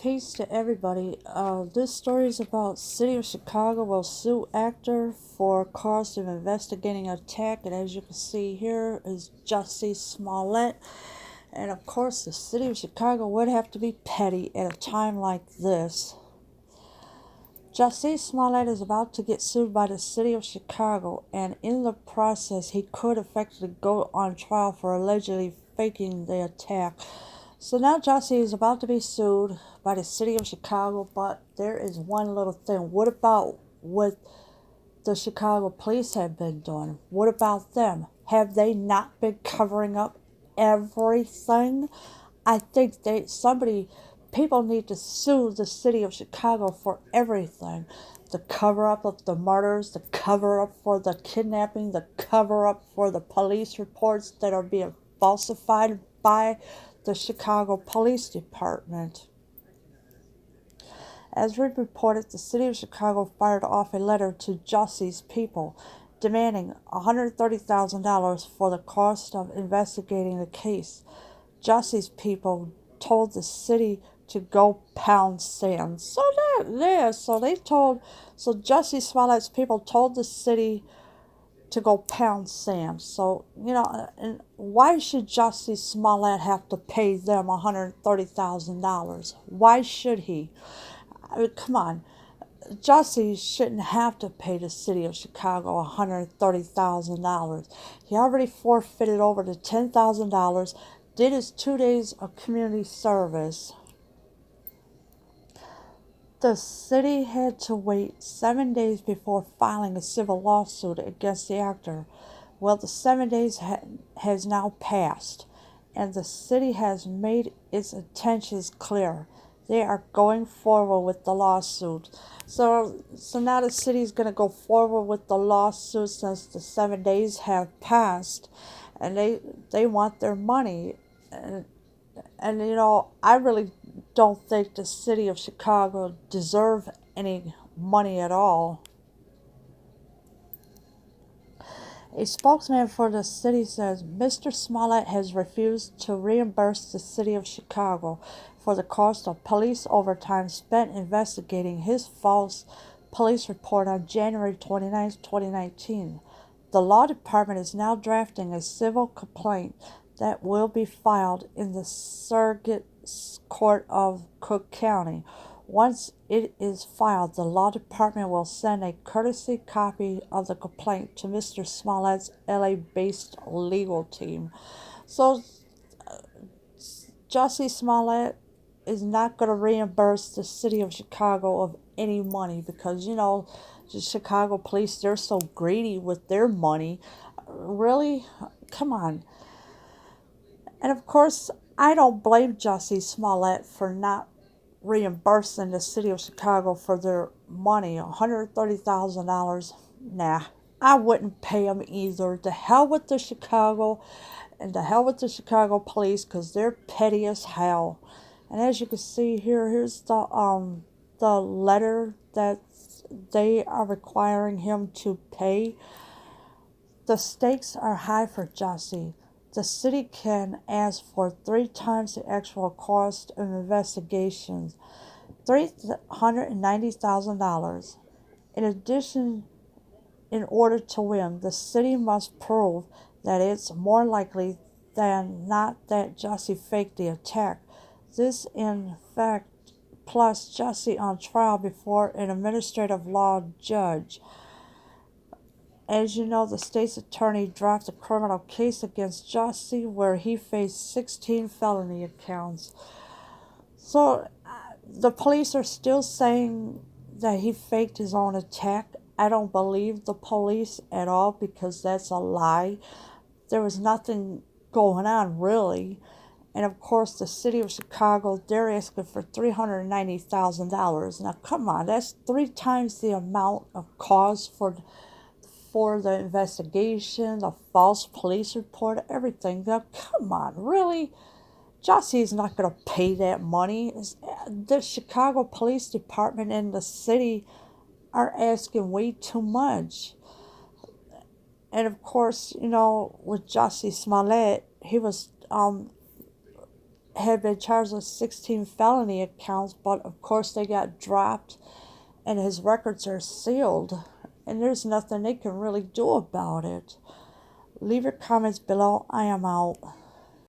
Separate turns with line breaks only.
Peace to everybody. This story is about City of Chicago will sue actor for cost of investigating attack, and as you can see here is Jussie Smollett. And of course, the City of Chicago would have to be petty at a time like this. Jussie Smollett is about to get sued by the City of Chicago, and in the process, he could effectively go on trial for allegedly faking the attack. So now Jussie is about to be sued by the City of Chicago, but there is one little thing. What about what the Chicago police have been doing? What about them? Have they not been covering up everything? I think people need to sue the City of Chicago for everything. The cover up of the murders, the cover up for the kidnapping, the cover up for the police reports that are being falsified by the Chicago Police Department. As we reported, the City of Chicago fired off a letter to Jussie's people demanding $130,000 for the cost of investigating the case. Jussie's people told the city to go pound sand. So Jussie Smollett's people told the city to go pound sand. So, and why should Jussie Smollett have to pay them $130,000? Why should he? I mean, come on. Jussie shouldn't have to pay the city of Chicago $130,000. He already forfeited over the $10,000, did his 2 days of community service. The city had to wait 7 days before filing a civil lawsuit against the actor. Well, the 7 days has now passed, and the city has made its intentions clear. They are going forward with the lawsuit. So now the city is going to go forward with the lawsuit since the 7 days have passed, and they want their money. And I really don't think the city of Chicago deserve any money at all. A spokesman for the city says Mr. Smollett has refused to reimburse the city of Chicago for the cost of police overtime spent investigating his false police report on January 29, 2019. The law department is now drafting a civil complaint that will be filed in the Circuit Court of Cook County. Once it is filed, the law department will send a courtesy copy of the complaint to Mr. Smollett's LA-based legal team. So Jussie Smollett is not going to reimburse the city of Chicago of any money because, the Chicago police, they're so greedy with their money. Really? Come on. And of course, I don't blame Jussie Smollett for not reimbursing the city of Chicago for their money, $130,000. Nah, I wouldn't pay them either. To hell with the Chicago, and to hell with the Chicago police, because they're petty as hell. And as you can see here, here's the letter that they are requiring him to pay. The stakes are high for Jussie. The city can ask for 3 times the actual cost of investigations, $390,000. In addition, in order to win, the city must prove that it's more likely than not that Jussie faked the attack. This, in fact, plus Jussie on trial before an administrative law judge. As you know, the state's attorney dropped a criminal case against Jussie where he faced 16 felony counts. So the police are still saying that he faked his own attack. I don't believe the police at all because that's a lie. There was nothing going on really. And of course, the city of Chicago, they're asking for $390,000. Now, come on, that's 3 times the amount of cause for the investigation, the false police report, everything. Now, come on, really? Jussie's not going to pay that money. The Chicago Police Department and the city are asking way too much. And of course, with Jussie Smollett, he was had been charged with 16 felony accounts, but of course they got dropped and his records are sealed, and there's nothing they can really do about it. Leave your comments below. I am out.